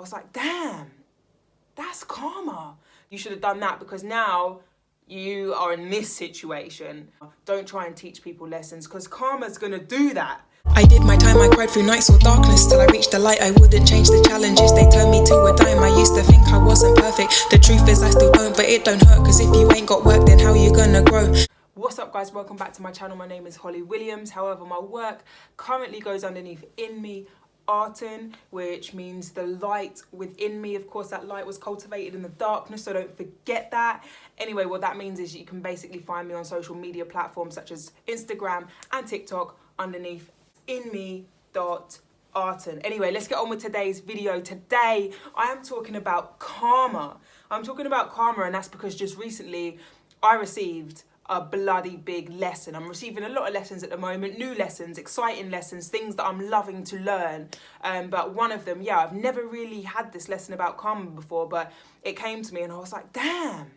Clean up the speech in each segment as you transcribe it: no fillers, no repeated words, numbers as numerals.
was like, damn, that's karma. You should have done that because now you are in this situation. Don't try and teach people lessons because karma's gonna do that. I did my time, I cried through nights or darkness till I reached the light. I wouldn't change the challenges, they turned me to a dime. I used to think I wasn't perfect, the truth is I still don't, but it don't hurt, cause if you ain't got work, then how you gonna grow? What's up guys, welcome back to my channel. My name is Holly Williams. However, my work currently goes underneath Inme, Aten, which means the light within me. Of course, that light was cultivated in the darkness, so don't forget that. Anyway, what that means is you can basically find me on social media platforms such as Instagram and TikTok underneath Inme.Aten. Anyway, let's get on with today's video. Today, I am talking about karma. I'm talking about karma, and that's because just recently I received a bloody big lesson. I'm receiving a lot of lessons at the moment, new lessons, exciting lessons, things that I'm loving to learn. But one of them, yeah, I've never really had this lesson about karma before, but it came to me and I was like, damn,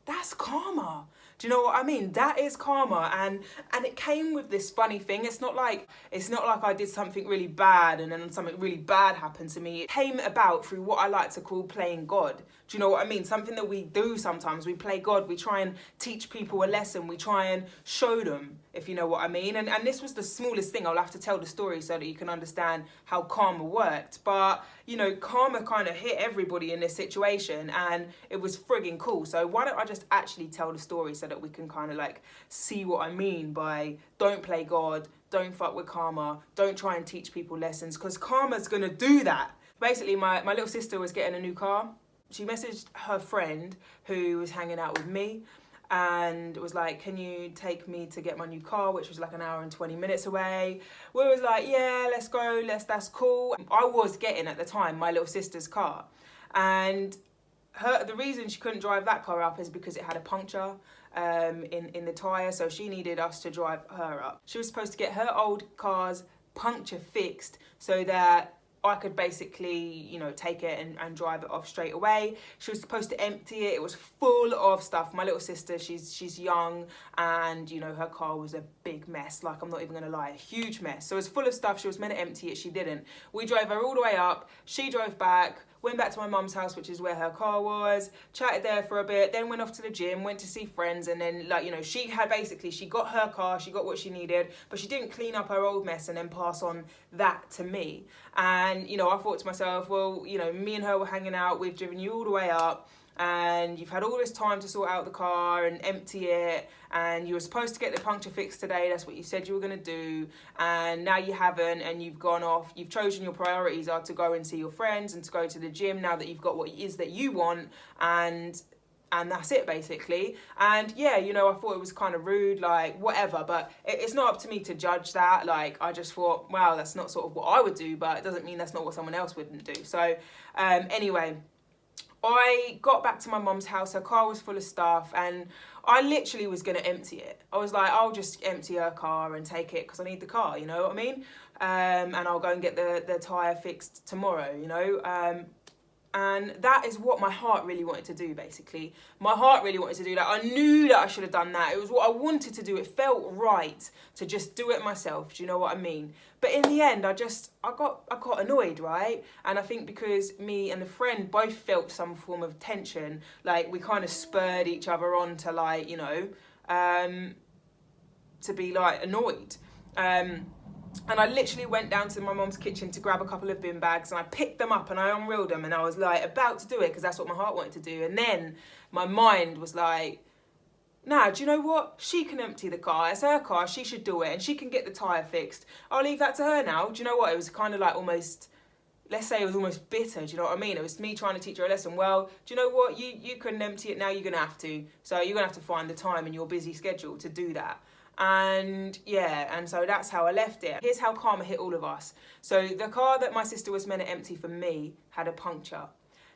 that's karma. Do you know what I mean? That is karma, and it came with this funny thing. It's not like I did something really bad and then something really bad happened to me. It came about through what I like to call playing God. Do you know what I mean? Something that we do sometimes. We play God. We try and teach people a lesson. We try and show them, if you know what I mean. And this was the smallest thing. I'll have to tell the story so that you can understand how karma worked. But, you know, karma kind of hit everybody in this situation, and it was frigging cool. So why don't I just actually tell the story so that we can kind of like see what I mean by don't play God, don't fuck with karma, don't try and teach people lessons, because karma's gonna do that. Basically, my little sister was getting a new car. She messaged her friend who was hanging out with me and was like, can you take me to get my new car, which was like an hour and 20 minutes away. We was like, yeah, let's go, that's cool. I was getting at the time my little sister's car, and the reason she couldn't drive that car up is because it had a puncture in the tyre, so she needed us to drive her up. She was supposed to get her old car's puncture fixed so that I could basically, you know, take it and drive it off straight away. She was supposed to empty it. It was full of stuff. My little sister, she's young, and, you know, her car was a big mess. Like, I'm not even gonna lie, a huge mess. So it was full of stuff. She was meant to empty it. She didn't. We drove her all the way up. She drove back, went back to my mum's house, which is where her car was, chatted there for a bit, then went off to the gym, went to see friends, and then, like, you know, she got her car, she got what she needed, but she didn't clean up her old mess and then pass on that to me. And, you know, I thought to myself, well, you know, me and her were hanging out, we've driven you all the way up, and you've had all this time to sort out the car and empty it, and you were supposed to get the puncture fixed today, that's what you said you were going to do, and now you haven't, and you've gone off, you've chosen your priorities are to go and see your friends and to go to the gym now that you've got what it is that you want, and that's it basically. And yeah, you know, I thought it was kind of rude, like whatever, but it's not up to me to judge that. Like, I just thought, wow, that's not sort of what I would do, but it doesn't mean that's not what someone else wouldn't do. So anyway, I got back to my mum's house, her car was full of stuff, and I literally was going to empty it. I was like, I'll just empty her car and take it because I need the car, you know what I mean? And I'll go and get the tyre fixed tomorrow, you know? And that is what my heart really wanted to do, basically. My heart really wanted to do that. I knew that I should have done that. It was what I wanted to do. It felt right to just do it myself. Do you know what I mean? But in the end, I got annoyed, right? And I think because me and the friend both felt some form of tension, like we kind of spurred each other on to, like, you know, to be like annoyed. And I literally went down to my mum's kitchen to grab a couple of bin bags, and I picked them up and I unreeled them, and I was like about to do it because that's what my heart wanted to do. And then my mind was like, nah, do you know what? She can empty the car. It's her car. She should do it, and she can get the tyre fixed. I'll leave that to her now. Do you know what? It was kind of like almost, let's say it was almost bitter. Do you know what I mean? It was me trying to teach her a lesson. Well, do you know what? You couldn't empty it now. You're going to have to. So you're going to have to find the time in your busy schedule to do that. And yeah, and so that's how I left it. Here's how karma hit all of us. So the car that my sister was meant to empty for me had a puncture.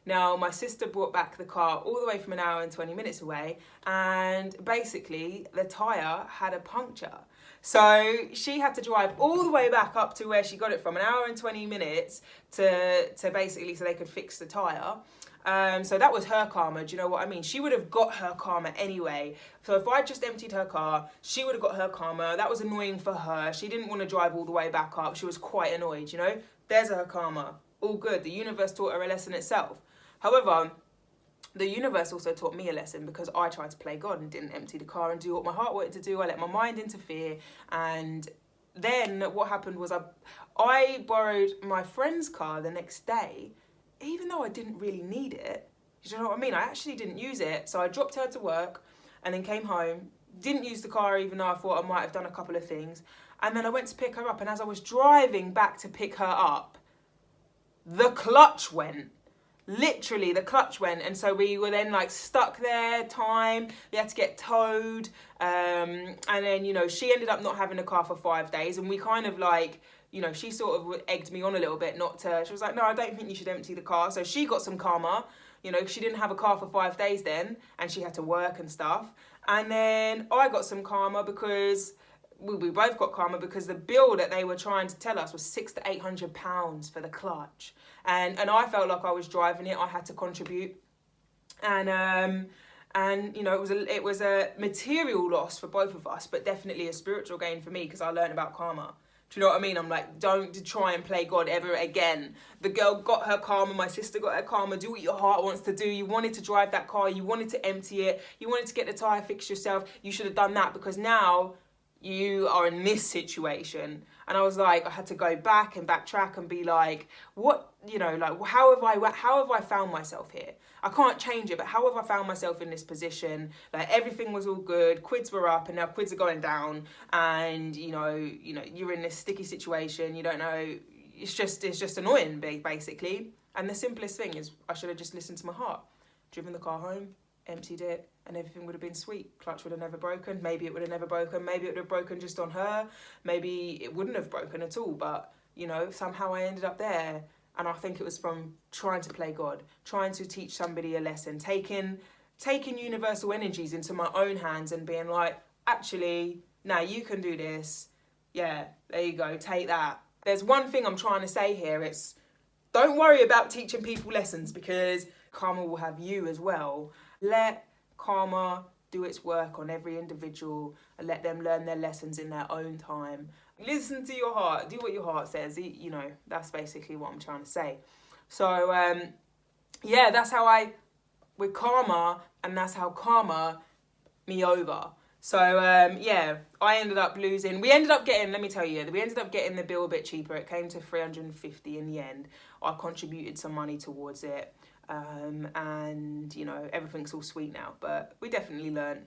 Now, my sister brought back the car all the way from an hour and 20 minutes away, and basically the tyre had a puncture. So she had to drive all the way back up to where she got it from, an hour and 20 minutes to basically so they could fix the tyre. So that was her karma, do you know what I mean? She would have got her karma anyway. So if I just emptied her car, she would have got her karma. That was annoying for her. She didn't want to drive all the way back up. She was quite annoyed, you know? There's her karma. all good. The universe taught her a lesson itself. However, the universe also taught me a lesson because I tried to play God and didn't empty the car and do what my heart wanted to do. I let my mind interfere. And then what happened was I borrowed my friend's car the next day, even though I didn't really need it. You know what I mean? I actually didn't use it. So I dropped her to work and then came home, didn't use the car even though I thought I might have done a couple of things. And then I went to pick her up, and as I was driving back to pick her up, the clutch went. Literally, the clutch went. And so we were then like stuck there, we had to get towed. And then, you know, she ended up not having a car for 5 days. And we kind of like, you know, she sort of egged me on a little bit she was like, no, I don't think you should empty the car. So she got some karma. You know, she didn't have a car for 5 days then, and she had to work and stuff. And then I got some karma because we both got karma because the bill that they were trying to tell us was £600 to £800 for the clutch. And I felt like I was driving it. I had to contribute. And you know, it was a material loss for both of us, but definitely a spiritual gain for me because I learned about karma. Do you know what I mean? I'm like, don't try and play God ever again. The girl got her karma. My sister got her karma. Do what your heart wants to do. You wanted to drive that car. You wanted to empty it. You wanted to get the tyre fixed yourself. You should have done that because now you are in this situation. And I was like, I had to go back and backtrack and be like, what, you know, like, how have I found myself here? I can't change it, but how have I found myself in this position? Like, everything was all good, quids were up, and now quids are going down, and you know, you're in this sticky situation. You don't know. It's just annoying, basically. And the simplest thing is, I should have just listened to my heart, driven the car home, emptied it, and everything would have been sweet. Clutch would have never broken. Maybe it would have never broken. Maybe it would have broken just on her. Maybe it wouldn't have broken at all. But you know, somehow I ended up there. And I think it was from trying to play God, trying to teach somebody a lesson, taking universal energies into my own hands and being like, actually, now you can do this. Yeah, there you go, take that. There's one thing I'm trying to say here. It's don't worry about teaching people lessons because karma will have you as well. Let karma do its work on every individual and let them learn their lessons in their own time. Listen to your heart. Do what your heart says. You know, that's basically what I'm trying to say. So, yeah, that's how with karma, and that's how karma me over. So, yeah, I ended up losing. We ended up getting the bill a bit cheaper. It came to $350 in the end. I contributed some money towards it. And, you know, everything's all sweet now. But we definitely learned.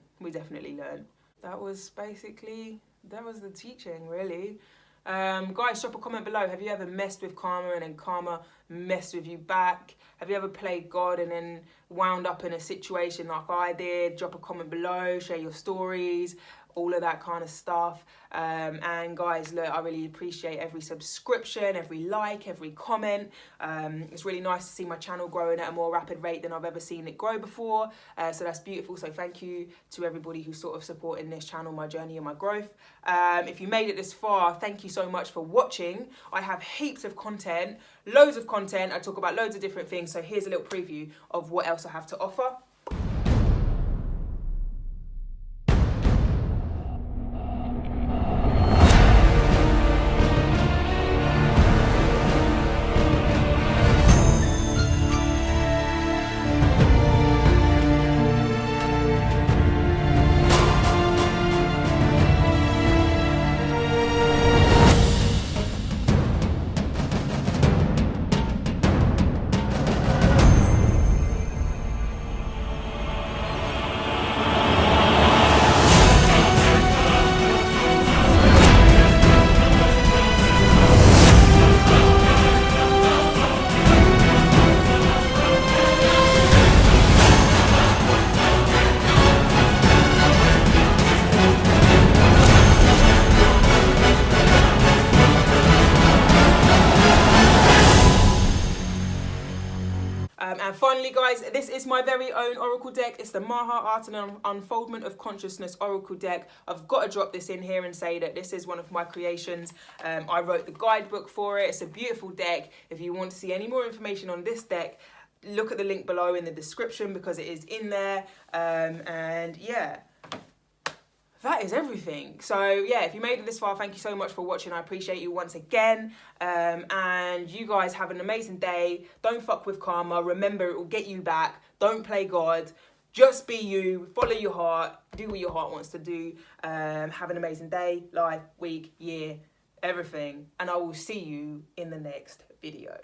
That was the teaching, really. Guys, drop a comment below. Have you ever messed with karma and then karma messed with you back? Have you ever played God and then wound up in a situation like I did? Drop a comment below, share your stories, all of that kind of stuff. And guys, look, I really appreciate every subscription, every like, every comment. It's really nice to see my channel growing at a more rapid rate than I've ever seen it grow before. So that's beautiful. So thank you to everybody who's sort of supporting this channel, my journey and my growth. If you made it this far, thank you so much for watching. I have heaps of content, loads of content. I talk about loads of different things. So here's a little preview of what else I have to offer. And finally, guys, this is my very own Oracle deck. It's the Maha Aten Unfoldment of Consciousness Oracle deck. I've got to drop this in here and say that this is one of my creations. I wrote the guidebook for it. It's a beautiful deck. If you want to see any more information on this deck, look at the link below in the description because it is in there. And yeah, that is everything. So yeah, if you made it this far, thank you so much for watching. I appreciate you once again. And you guys have an amazing day. Don't fuck with karma. Remember, it will get you back. Don't play God. Just be you. Follow your heart. Do what your heart wants to do. Have an amazing day, life, week, year, everything. And I will see you in the next video.